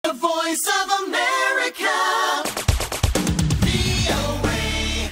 The Voice of America.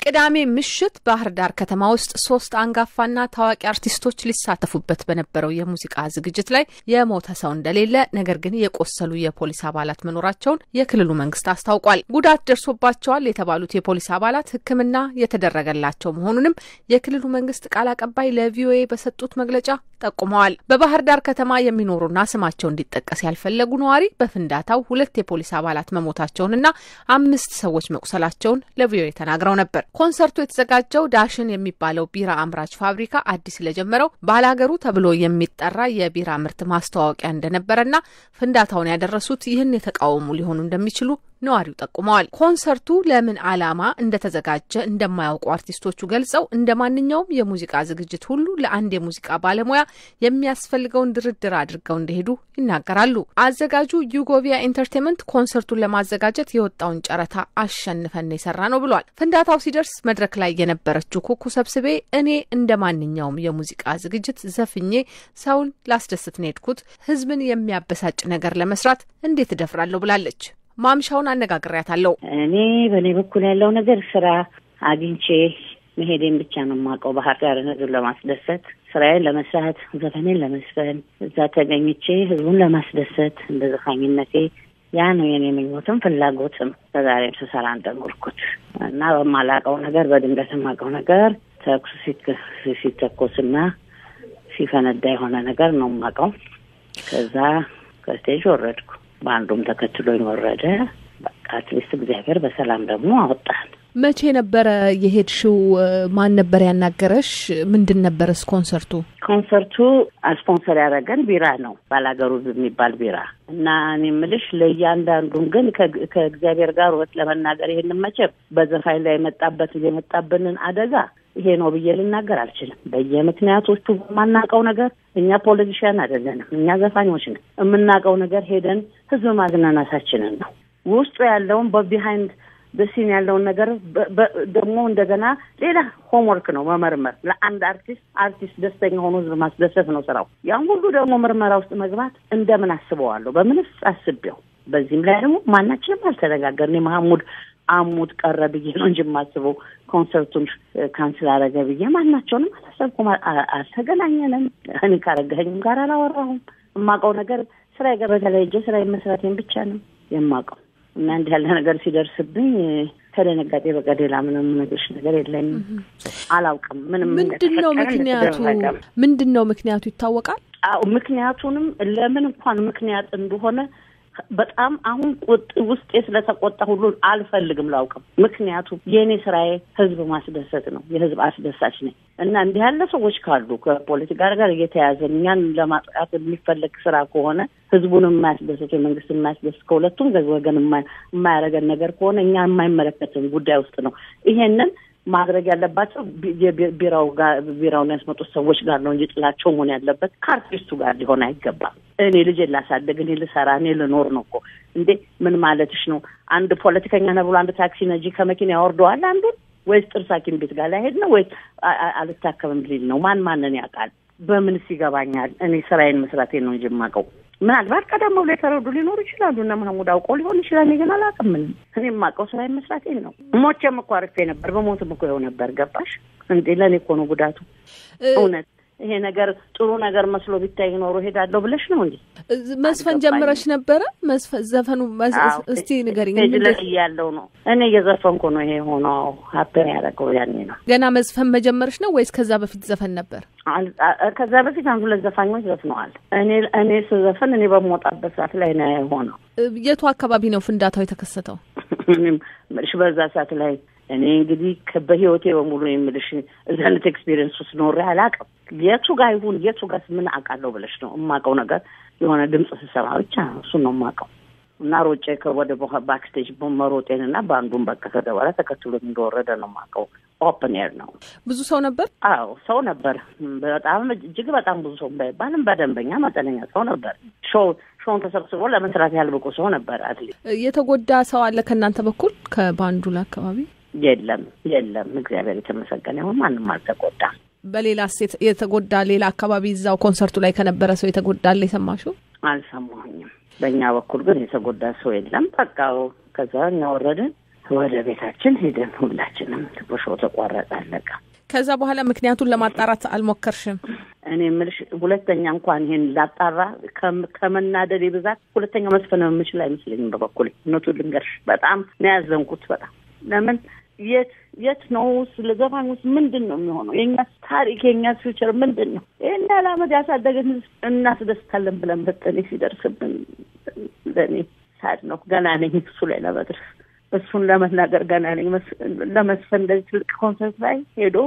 ቅዳሜ ምሽት ባህር ዳር ከተማ ውስጥ 3 አንጋፋና ታዋቂ አርቲስቶች ሊሳተፉበት በነበረው የሙዚቃ ዝግጅት ላይ የሞተ ሰው እንደሌለ ነገር ግን የቆሰሉ የፖሊስ አባላት መኖራቸውን የክልሉ መንግስት አስታውቋል። ጉዳት ደርሶባቸዋል የተባሉት የፖሊስ አባላት ሕክምና የተደረገላቸው መሆኑንም የክልሉ መንግስት ቃል አቀባይ ለቪኦኤ በሰጡት መግለጫ ጠቁመዋል። በባህር ዳር ከተማ የሚኖሩና ስማቸው እንዲጠቀስ ያልፈለጉ ነዋሪ በፍንዳታው 2 የፖሊስ አባላት መሞታቸውንና 5 ሰዎች መቁሰላቸውን ለቪኦኤ ተናግረው ነበር። ኮንሰርቱ የተዘጋጀው ዳሽን የሚባለው ቢራ አምራች ፋብሪካ አዲስ ለጀመረው ባላገሩ ተብሎ የሚጠራ የቢራ ምርት ማስተዋወቂያ እንደነበረና ፍንዳታውን ያደረሱት ይህን የተቃወሙ ሊሆኑ እንደሚችሉ ነዋሪው ጠቁመዋል። ኮንሰርቱ ለምን ዓላማ እንደተዘጋጀ እንደማያውቁ አርቲስቶቹ ገልጸው እንደማንኛውም የሙዚቃ ዝግጅት ሁሉ ለአንድ የሙዚቃ ባለሙያ የሚያስፈልገውን ድርድር አድርገው እንደሄዱ ይናገራሉ። አዘጋጁ ዩጎቪያ ኢንተርቴይንመንት ኮንሰርቱን ለማዘጋጀት የወጣውን ጨረታ አሸንፈን የሰራ ነው ብሏል። ፍንዳታው ሲደርስ መድረክ ላይ የነበረችው ኩኩ ሰብስቤ እኔ እንደማንኛውም የሙዚቃ ዝግጅት ዘፍኜ ሰውን ላስደስት ነው የሄድኩት፣ ህዝብን የሚያበሳጭ ነገር ለመስራት እንዴት እደፍራለሁ ብላለች። ማምሻውን አነጋግሬያታለሁ። እኔ በኔ በኩል ያለው ነገር ስራ አግኝቼ መሄዴን ብቻ ነው የማውቀው። ባህር ዳር ህዝቡን ለማስደሰት ስራዬን ለመስራት ዘፈኔን ለመስፈን እዛ ተገኝቼ ህዝቡን ለማስደሰት እንደ ዘፋኝነቴ ያ ነው የኔ ምኞትም ፍላጎትም። በዛሬም ስሰራ እንደኖርኩት እና በማላውቀው ነገር በድንገት የማውቀው ነገር ተኩስ ሲተኮስና ሲፈነዳ የሆነ ነገር ነው የማውቀው። ከዛ ከስቴጅ ወረድኩ። ባንዱም ተከትሎኝ ወረደ። በቃ አትሊስት እግዚአብሔር በሰላም ደግሞ አወጣን። መቼ ነበረ የሄድሽው? ማን ነበር ያናገረሽ? ምንድን ነበርስ ኮንሰርቱ? ኮንሰርቱ ስፖንሰር ያደረገን ቢራ ነው፣ ባላገሩ የሚባል ቢራ እና እኔ የምልሽ ለእያንዳንዱም ግን ከእግዚአብሔር ጋር ወጥ ለመናገር ይሄንን መቼም በዘፋኝ ላይ የመጣብንን አደጋ ይሄ ነው ብዬ ልናገር አልችልም። በየምክንያቶቹ የማናውቀው ነገር እኛ ፖለቲሽያን አይደለንም፣ እኛ ዘፋኞች ነን። የምናውቀው ነገር ሄደን ህዝብ ማዝናናታችንን ነው። ውስጡ ያለውን በቢሃይንድ በሲን ያለውን ነገር ደግሞ እንደገና ሌላ ሆምወርክ ነው መመርመር። ለአንድ አርቲስት ደስተኛ ሆኖ ህዝብ ማስደሰት ነው ስራው። ያን ሁሉ ደግሞ ምርመራ ውስጥ መግባት እንደምን አስበዋለሁ? በምንስ አስቤው? በዚህም ላይ ደግሞ ማናችንም አልተነጋገርን። አሙድ ቀረ ብዬ ነው እንጂ የማስበው ኮንሰርቱን ካንስል አደረገ ብዬ ማናቸውንም አላሰብኩም። አልተገናኘንም። እኔ ካረጋኸኝም ጋር አላወራሁም። የማውቀው ነገር ስራ የገበተለይጄ ስራ የመስራቴን ብቻ ነው የማውቀው እና እንዲህ ያለ ነገር ሲደርስብኝ ከደነጋጤ በቀር ሌላ ምንም ነገር የለኝም። አላውቅም ምንም። ምንድነው ምክንያቱ ይታወቃል? ምክንያቱንም ለምን እንኳን ምክንያት እንደሆነ በጣም አሁን ውስጤ ስለተቆጣ ሁሉ አልፈልግም ላውቅም። ምክንያቱም የኔ ስራዬ ህዝብ ማስደሰት ነው። የህዝብ አስደሳች ነኝ እና እንዲህ ያለ ሰዎች ካሉ ከፖለቲካ ጋር እየተያዘ እኛን ለማጥቃት የሚፈልግ ስራ ከሆነ ህዝቡን የማያስደስት የመንግስት የማያስደስት ከሁለቱም ወገን የማያረገን ነገር ከሆነ እኛ የማይመለከትን ጉዳይ ውስጥ ነው ይሄንን ማድረግ ያለባቸው ቢራውን ያስመጡት ሰዎች ጋር ነው እንጂ ጥላቸው መሆን ያለበት ከአርቲስቱ ጋር ሊሆን አይገባም። እኔ ልጅ ላሳደግ እኔ ልሰራ እኔ ልኖር ነው እኮ እንዴ! ምን ማለትሽ ነው? አንድ ፖለቲከኛ ነው ብሎ አንድ ታክሲ ነጂ ከመኪና ያወርደዋል አንዱን? ወይስ ጥርስ ሐኪም ቤት ጋር ላይሄድ ነው? ወይስ አልታከምም ሊል ነው? ማንን ያውቃል? በምንስ ይገባኛል? እኔ ስራዬን መስራቴን ነው እንጂ የማውቀው። ምናልባት ቀደም ብሎ የተረዱ ሊኖሩ ይችላሉ እና መሐሙድ አውቀው ሊሆን ይችላል። እኔ ግን አላውቅም። እኔ የማውቀው ስራዬን መስራቴን ነው። ሞቼም እኮ አርፌ ነበር፣ በሞትም እኮ ይኸው ነበር። ገባሽ እንዴ? ለእኔ እኮ ነው ጉዳቱ። እውነት ይሄ ነገር ጥሩ ነገር መስሎ ቢታይ ኖሮ ሄዳለሁ ብለሽ ነው እንዴ? መስፈን ጀምረሽ ነበረ? ዘፈኑ እስቲ ንገሪኝ። ያለው ነው እኔ እየዘፈንኩ ነው ይሄ ሆኖ ሀፕን ያደረገው ያኔ ነው። ገና መስፈን መጀመርሽ ነው ወይስ ከዛ በፊት ዘፈን ነበር? ከዛ በፊት አንዱ ለዘፋኞች ዘፍነዋል። እኔ ስዘፈን እኔ በመውጣበት ሰዓት ላይ ነው የሆነው። የቱ አካባቢ ነው ፍንዳታው የተከሰተው? ምንሽ በዛ ሰዓት ላይ እኔ እንግዲህ በህይወቴ በሙሉ የምልሽ እዛነት ኤክስፒሪየንስ ውስጥ ኖሬ አላውቅም። የቱ ጋር ይሁን የቱ ጋር ምን አውቃለሁ ብለሽ ነው? የማውቀው ነገር የሆነ ድምጽ ስሰማ ብቻ እሱን ነው የማውቀው። እና ሮጬ ወደ ባክስቴጅ በመሮጤንና ባንዱን በቃ ከደወለ ተከትሎ እንደወረደ ነው የማውቀው። ኦፕን ኤር ነው። ብዙ ሰው ነበር? አዎ ሰው ነበር። በጣም እጅግ በጣም ብዙ ሰው ባይባልም በደንበኛ መጠነኛ ሰው ነበር። ሾውን ተሰብስቦ ለመስራት ያልበቁ ሰው ነበር። አትሊስት የተጎዳ ሰው አለ ከእናንተ በኩል ከባንዱላ አካባቢ? የለም እግዚአብሔር የተመሰገነ ይሁን። ማንም አልተጎዳም። በሌላ የተጎዳ ሌላ አካባቢ እዛው ኮንሰርቱ ላይ ከነበረ ሰው የተጎዳለ የሰማሽው? አልሰማሁኝም። በእኛ በኩል ግን የተጎዳ ሰው የለም። በቃ ከዛኛ ወረድን ወደ ቤታችን ሄደን ሁላችንም በሾው ተቋረጠ አለቀ። ከዛ በኋላ ምክንያቱን ለማጣራት አልሞከርሽም? እኔ ምልሽ ሁለተኛ እንኳን ይሄን ላጣራ ከመናደድ ብዛት ሁለተኛ መስፈን የምችል አይመስለኝም በበኩሌ። እውነቱን ልንገርሽ በጣም ነው ያዘንኩት። በጣም ለምን የት ነው ስለዘፋኙስ ምንድነው የሚሆነው? የኛ ታሪክ የኛ ፊውቸር ምንድነው? እኛ ለአመት ያሳደገን እናስደስታለን ብለን በተኔ ሲደርስብን ለኔ ሳድ ነው። ገና ነኝ እሱ ላይ ለመድረስ እሱን ለመናገር ገና ነኝ። ለመስፈን እንደዚህ ትልቅ ኮንሰርት ላይ ሄዶ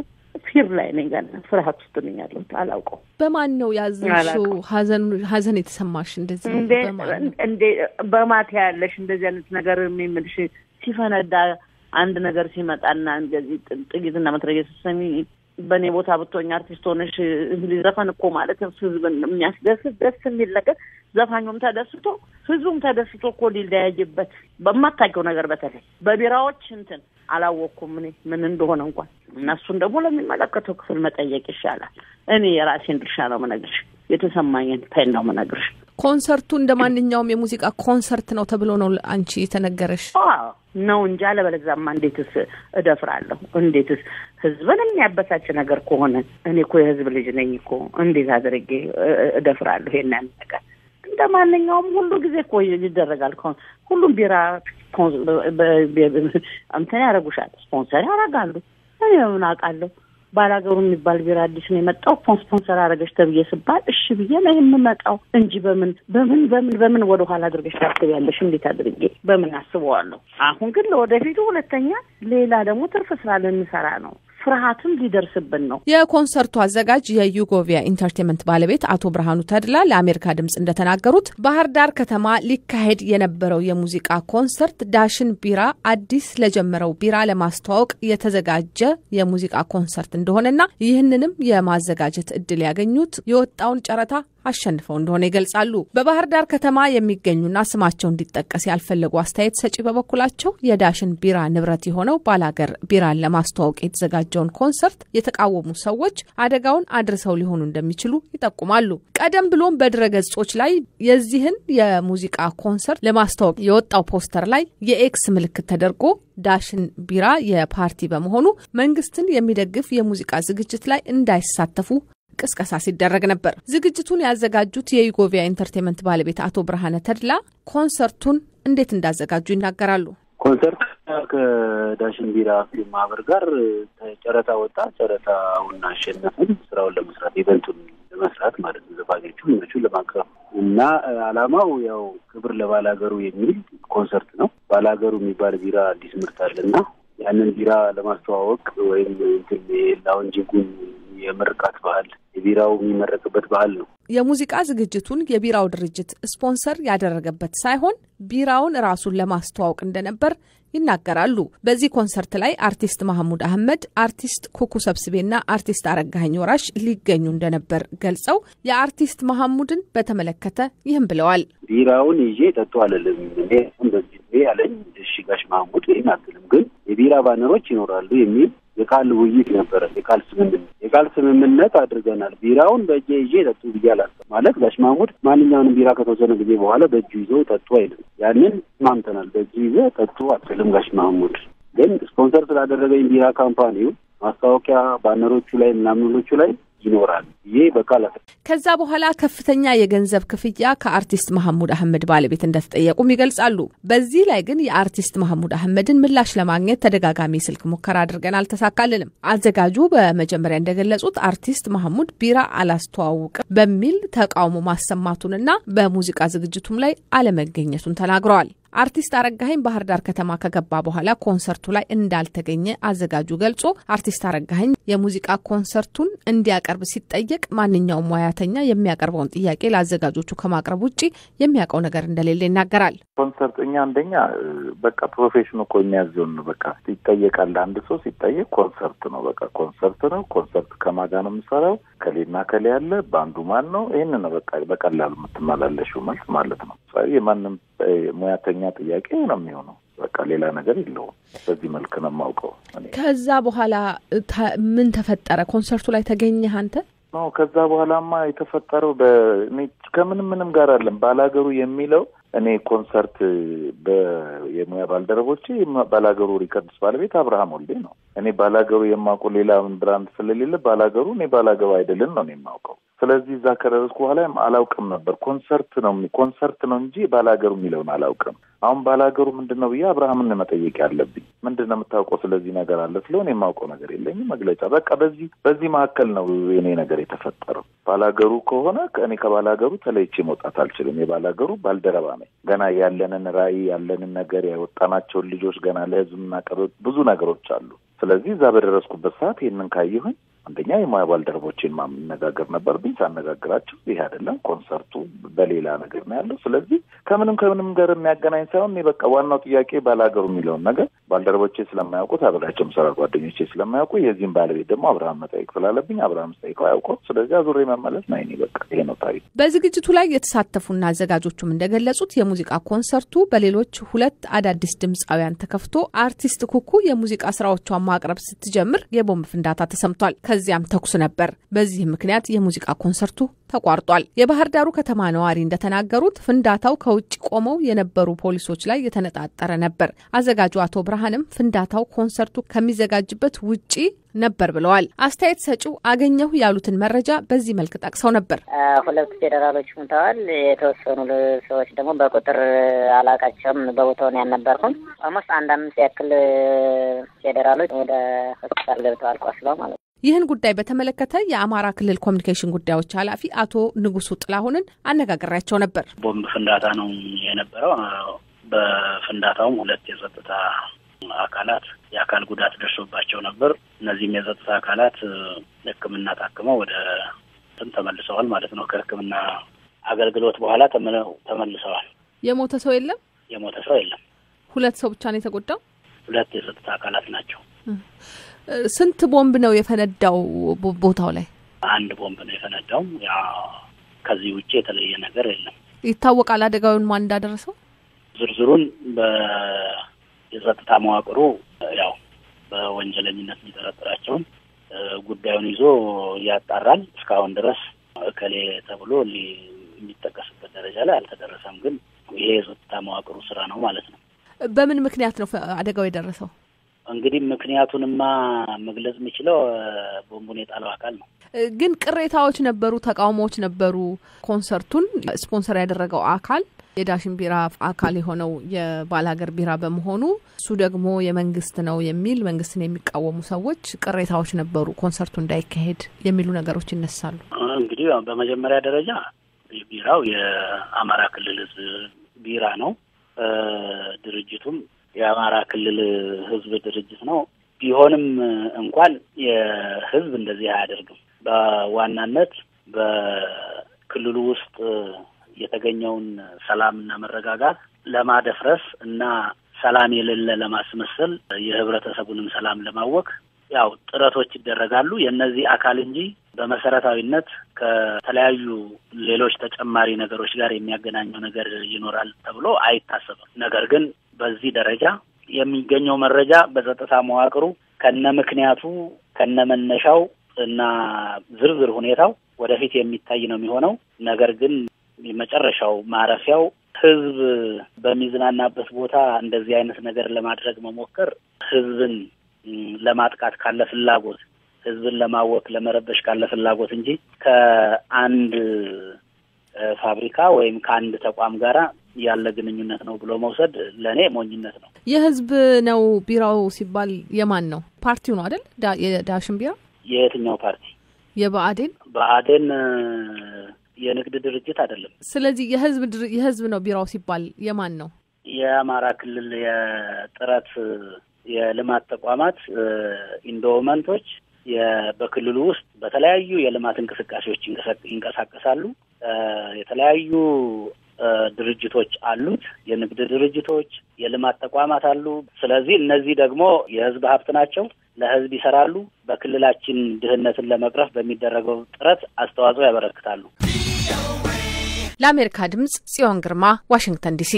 ፊር ላይ ነኝ። ገና ፍርሃት ውስጥ ነኝ ያለሁት። አላውቀው በማን ነው ያዘንሽው? ሀዘን የተሰማሽ እንደዚህ እንደ በማት ያለሽ እንደዚህ አይነት ነገር የሚምልሽ ሲፈነዳ አንድ ነገር ሲመጣና እንደዚህ ጥቂትና መትረየስ ሰሚ በኔ ቦታ ብትሆኝ አርቲስት ሆነሽ ዘፈን እኮ ማለት ህዝብን የሚያስደስት ደስ የሚል ነገር ዘፋኙም ተደስቶ ህዝቡም ተደስቶ እኮ ሊለያይበት በማታውቀው ነገር በተለይ በቢራዎች እንትን አላወኩም እኔ ምን እንደሆነ እንኳን እነሱን ደግሞ ለሚመለከተው ክፍል መጠየቅ ይሻላል። እኔ የራሴን ድርሻ ነው መነግርሽ፣ የተሰማኝን ፔን ነው መነግርሽ። ኮንሰርቱ እንደማንኛውም የሙዚቃ ኮንሰርት ነው ተብሎ ነው አንቺ የተነገረሽ? ነው እንጂ አለበለዚያማ እንዴትስ እደፍራለሁ? እንዴትስ ህዝብን የሚያበሳጭ ነገር ከሆነ እኔ እኮ የህዝብ ልጅ ነኝ እኮ እንዴት አድርጌ እደፍራለሁ? ይሄንን ነገር እንደማንኛውም ሁሉ ጊዜ እኮ ይደረጋል። ሁሉም ቢራ እንትን ያደርጉሻል፣ ስፖንሰር ያደርጋሉ። እኔ ምን አውቃለሁ? ባላገሩ የሚባል ቢራ አዲስ ነው የመጣው ስፖንሰር አደረገሽ ተብዬ ስባል እሺ ብዬ ነው የምመጣው እንጂ በምን ወደ ኋላ አድርገሽ ታስቢያለሽ? እንዴት አድርጌ በምን አስበዋለሁ? አሁን ግን ለወደፊቱ ሁለተኛ ሌላ ደግሞ ትርፍ ስራ ልንሰራ ነው። ፍርሃትም ሊደርስብን ነው። የኮንሰርቱ አዘጋጅ የዩጎቪያ ኢንተርቴይንመንት ባለቤት አቶ ብርሃኑ ተድላ ለአሜሪካ ድምጽ እንደተናገሩት ባህር ዳር ከተማ ሊካሄድ የነበረው የሙዚቃ ኮንሰርት ዳሽን ቢራ አዲስ ለጀመረው ቢራ ለማስተዋወቅ የተዘጋጀ የሙዚቃ ኮንሰርት እንደሆነና ይህንንም የማዘጋጀት እድል ያገኙት የወጣውን ጨረታ አሸንፈው እንደሆነ ይገልጻሉ። በባህር ዳር ከተማ የሚገኙና ስማቸው እንዲጠቀስ ያልፈለጉ አስተያየት ሰጪ በበኩላቸው የዳሽን ቢራ ንብረት የሆነው ባላገር ቢራን ለማስተዋወቅ የተዘጋጀውን ኮንሰርት የተቃወሙ ሰዎች አደጋውን አድርሰው ሊሆኑ እንደሚችሉ ይጠቁማሉ። ቀደም ብሎም በድረገጾች ላይ የዚህን የሙዚቃ ኮንሰርት ለማስተዋወቅ የወጣው ፖስተር ላይ የኤክስ ምልክት ተደርጎ ዳሽን ቢራ የፓርቲ በመሆኑ መንግስትን የሚደግፍ የሙዚቃ ዝግጅት ላይ እንዳይሳተፉ ቅስቀሳ ሲደረግ ነበር። ዝግጅቱን ያዘጋጁት የዩጎቪያ ኢንተርቴይንመንት ባለቤት አቶ ብርሃኑ ተድላ ኮንሰርቱን እንዴት እንዳዘጋጁ ይናገራሉ። ኮንሰርት ከዳሽን ቢራ ፊልም ማህበር ጋር ጨረታ ወጣ። ጨረታውን አሸነፍን። ስራውን ለመስራት ኢቨንቱን ለመስራት ማለት ነው። ዘፋኞቹን ለማቅረብ እና አላማው ያው ክብር ለባላገሩ የሚል ኮንሰርት ነው። ባላገሩ የሚባል ቢራ አዲስ ምርት አለና ያንን ቢራ ለማስተዋወቅ ወይም እንትን ላውንጂንጉን የምርቃት ባህል የቢራው የሚመረቅበት ባህል ነው። የሙዚቃ ዝግጅቱን የቢራው ድርጅት ስፖንሰር ያደረገበት ሳይሆን ቢራውን ራሱን ለማስተዋወቅ እንደነበር ይናገራሉ። በዚህ ኮንሰርት ላይ አርቲስት መሐሙድ አህመድ፣ አርቲስት ኩኩ ሰብስቤና አርቲስት አረጋኸኝ ወራሽ ሊገኙ እንደነበር ገልጸው የአርቲስት መሐሙድን በተመለከተ ይህም ብለዋል። ቢራውን ይዤ ጠጡ አለለም እንዴ እንደዚህ ያለኝ እሺ ጋሽ መሐሙድ ይሄን አትልም፣ ግን የቢራ ባነሮች ይኖራሉ የሚል የቃል ውይይት ነበረ። የቃል ስምምነት አድርገናል። ቢራውን በእጄ ይዤ ጠጡ ብያለሁ ማለት ጋሽ መሐሙድ ማንኛውንም ቢራ ከተወሰነ ጊዜ በኋላ በእጁ ይዞ ጠጡ አይልም። ያንን ማምተናል። በእጁ ይዞ ጠጡ አትልም ጋሽ መሐሙድ። ግን ስፖንሰር ስላደረገኝ ቢራ ካምፓኒው ማስታወቂያ ባነሮቹ ላይ ምናምኖቹ ላይ ይኖራል። ይሄ በቃል ከዛ በኋላ ከፍተኛ የገንዘብ ክፍያ ከአርቲስት መሐሙድ አህመድ ባለቤት እንደተጠየቁም ይገልጻሉ። በዚህ ላይ ግን የአርቲስት መሐሙድ አህመድን ምላሽ ለማግኘት ተደጋጋሚ ስልክ ሙከራ አድርገን አልተሳካልንም። አዘጋጁ በመጀመሪያ እንደገለጹት አርቲስት መሐሙድ ቢራ አላስተዋውቅም በሚል ተቃውሞ ማሰማቱንና በሙዚቃ ዝግጅቱም ላይ አለመገኘቱን ተናግረዋል። አርቲስት አረጋኸኝ ባህር ዳር ከተማ ከገባ በኋላ ኮንሰርቱ ላይ እንዳልተገኘ አዘጋጁ ገልጾ አርቲስት አረጋኸኝ የሙዚቃ ኮንሰርቱን እንዲያቀርብ ሲጠየቅ ማንኛውም ሙያተኛ የሚያቀርበውን ጥያቄ ለአዘጋጆቹ ከማቅረብ ውጪ የሚያውቀው ነገር እንደሌለ ይናገራል። ኮንሰርት እኛ አንደኛ በቃ ፕሮፌሽኑ እኮ የሚያዘውን ነው። በቃ ይጠየቃል። አንድ ሰው ሲጠየቅ ኮንሰርት ነው፣ በቃ ኮንሰርት ነው። ኮንሰርት ከማጋ ነው የምሰራው፣ ከሌና ከሌ ያለ ባንዱ ማን ነው፣ ይሄን ነው በቃ በቀላሉ የምትመላለሽው መልስ ማለት ነው። የማንም ሙያተኛ ጥያቄ ነው የሚሆነው። በቃ ሌላ ነገር የለውም። በዚህ መልክ ነው የማውቀው። ከዛ በኋላ ምን ተፈጠረ? ኮንሰርቱ ላይ ተገኘህ አንተ? ነው ከዛ በኋላማ የተፈጠረው ከምንም ጋር አይደለም። ባላገሩ የሚለው እኔ ኮንሰርት በየሙያ ባልደረቦቼ ባላገሩ ሪከርድስ ባለቤት አብርሃም ወልዴ ነው። እኔ ባላገሩ የማውቀው ሌላ ብራንድ ስለሌለ ባላገሩ እኔ ባላገሩ አይደለም ነው የማውቀው። ስለዚህ እዛ ከደረስኩ በኋላ አላውቅም ነበር። ኮንሰርት ነው እንጂ ባላገሩ የሚለውን አላውቅም። አሁን ባላገሩ ምንድነው ብዬ አብርሃምን መጠየቅ ያለብኝ። ምንድነው የምታውቀው ስለዚህ ነገር አለ ስለሆነ የማውቀው ነገር የለኝም መግለጫ። በቃ በዚህ መካከል ነው የኔ ነገር የተፈጠረው። ባላገሩ ከሆነ እኔ ከባላገሩ ተለይቼ መውጣት አልችልም። የባላገሩ ባልደረባ ነኝ። ገና ያለንን ራዕይ ያለንን ነገር ያወጣናቸውን ልጆች ገና ለህዝብ እናቀርብ ብዙ ነገሮች አሉ። ስለዚህ እዛ በደረስኩበት ሰዓት ይሄንን ካየሁኝ አንደኛ የሙያ ባልደረቦቼን ማነጋገር ነበርብኝ። ሳነጋግራቸው ይሄ አይደለም ኮንሰርቱ በሌላ ነገር ነው ያለው። ስለዚህ ከምንም ጋር የሚያገናኝ ሳይሆን እኔ በቃ ዋናው ጥያቄ ባላገሩ የሚለውን ነገር ባልደረቦቼ ስለማያውቁት አብራቸው ምሰራ ጓደኞቼ ስለማያውቁ የዚህም ባለቤት ደግሞ አብርሃም መጠየቅ ስላለብኝ አብርሃም ጠይቀው አያውቀው። ስለዚህ አዙሬ መመለስ ነው እኔ በቃ ይሄ ነው ታሪክ። በዝግጅቱ ላይ የተሳተፉና አዘጋጆቹም እንደገለጹት የሙዚቃ ኮንሰርቱ በሌሎች 2 አዳዲስ ድምጻውያን ተከፍቶ አርቲስት ኩኩ የሙዚቃ ስራዎቿን ማቅረብ ስትጀምር የቦምብ ፍንዳታ ተሰምቷል። ከዚያም ተኩስ ነበር። በዚህ ምክንያት የሙዚቃ ኮንሰርቱ ተቋርጧል። የባህር ዳሩ ከተማ ነዋሪ እንደተናገሩት ፍንዳታው ከውጭ ቆመው የነበሩ ፖሊሶች ላይ የተነጣጠረ ነበር። አዘጋጁ አቶ ብርሃንም ፍንዳታው ኮንሰርቱ ከሚዘጋጅበት ውጪ ነበር ብለዋል። አስተያየት ሰጪው አገኘሁ ያሉትን መረጃ በዚህ መልክ ጠቅሰው ነበር። 2 ፌደራሎች ሙተዋል። የተወሰኑ ሰዎች ደግሞ በቁጥር አላቃቸውም። በቦታው ነው ያልነበርኩም። ኦልሞስት 5 ያክል ፌደራሎች ወደ ሆስፒታል ገብተዋል ቆስለው ማለት ነው። ይህን ጉዳይ በተመለከተ የአማራ ክልል ኮሚኒኬሽን ጉዳዮች ኃላፊ አቶ ንጉሱ ጥላሁንን አነጋግሬያቸው ነበር። ቦምብ ፍንዳታ ነው የነበረው። በፍንዳታውም 2 የጸጥታ አካላት የአካል ጉዳት ደርሶባቸው ነበር። እነዚህም የጸጥታ አካላት ለሕክምና ታክመው ወደ ተመልሰዋል ማለት ነው። ከሕክምና አገልግሎት በኋላ ተመልሰዋል። የሞተ ሰው የለም? የሞተ ሰው የለም። 2 ሰው ብቻ ነው የተጎዳው? 2 የጸጥታ አካላት ናቸው። ስንት ቦምብ ነው የፈነዳው ቦታው ላይ? 1 ቦምብ ነው የፈነዳው። ያ ከዚህ ውጪ የተለየ ነገር የለም። ይታወቃል አደጋውን ማን እንዳደረሰው? ዝርዝሩን የጸጥታ መዋቅሩ ያው በወንጀለኝነት የሚጠረጥራቸውን ጉዳዩን ይዞ ያጣራል። እስካሁን ድረስ እከሌ ተብሎ የሚጠቀስበት ደረጃ ላይ አልተደረሰም። ግን ይሄ የጸጥታ መዋቅሩ ስራ ነው ማለት ነው። በምን ምክንያት ነው አደጋው የደረሰው? እንግዲህ ምክንያቱንማ መግለጽ የሚችለው ቦምቡን የጣለው አካል ነው። ግን ቅሬታዎች ነበሩ፣ ተቃውሞዎች ነበሩ። ኮንሰርቱን ስፖንሰር ያደረገው አካል የዳሽን ቢራ አካል የሆነው የባላገር ቢራ በመሆኑ እሱ ደግሞ የመንግስት ነው የሚል መንግስትን የሚቃወሙ ሰዎች ቅሬታዎች ነበሩ። ኮንሰርቱ እንዳይካሄድ የሚሉ ነገሮች ይነሳሉ። እንግዲህ በመጀመሪያ ደረጃ ቢራው የአማራ ክልል ቢራ ነው። ድርጅቱም የአማራ ክልል ህዝብ ድርጅት ነው። ቢሆንም እንኳን የህዝብ እንደዚህ አያደርግም። በዋናነት በክልሉ ውስጥ የተገኘውን ሰላምና መረጋጋት ለማደፍረስ እና ሰላም የሌለ ለማስመሰል የህብረተሰቡንም ሰላም ለማወክ ያው ጥረቶች ይደረጋሉ። የነዚህ አካል እንጂ በመሰረታዊነት ከተለያዩ ሌሎች ተጨማሪ ነገሮች ጋር የሚያገናኘው ነገር ይኖራል ተብሎ አይታሰብም። ነገር ግን በዚህ ደረጃ የሚገኘው መረጃ በጸጥታ መዋቅሩ ከነምክንያቱ ከነመነሻው እና ዝርዝር ሁኔታው ወደፊት የሚታይ ነው የሚሆነው። ነገር ግን የመጨረሻው ማረፊያው ህዝብ በሚዝናናበት ቦታ እንደዚህ አይነት ነገር ለማድረግ መሞከር ህዝብን ለማጥቃት ካለ ፍላጎት፣ ህዝብን ለማወክ ለመረበሽ ካለ ፍላጎት እንጂ ከአንድ ፋብሪካ ወይም ከአንድ ተቋም ጋራ ያለ ግንኙነት ነው ብሎ መውሰድ ለኔ ሞኝነት ነው። የህዝብ ነው ቢራው ሲባል የማን ነው? ፓርቲው ነው አይደል? የዳሽን ቢራ የየትኛው ፓርቲ? ብአዴን የንግድ ድርጅት አይደለም። ስለዚህ የህዝብ ነው ቢራው ሲባል የማን ነው? የአማራ ክልል የጥረት የልማት ተቋማት ኢንዶመንቶች በክልሉ ውስጥ በተለያዩ የልማት እንቅስቃሴዎች ይንቀሳቀሳሉ። የተለያዩ ድርጅቶች አሉት፣ የንግድ ድርጅቶች፣ የልማት ተቋማት አሉ። ስለዚህ እነዚህ ደግሞ የህዝብ ሀብት ናቸው፣ ለህዝብ ይሰራሉ። በክልላችን ድህነትን ለመቅረፍ በሚደረገው ጥረት አስተዋጽኦ ያበረክታሉ። ለአሜሪካ ድምጽ ጽዮን ግርማ፣ ዋሽንግተን ዲሲ።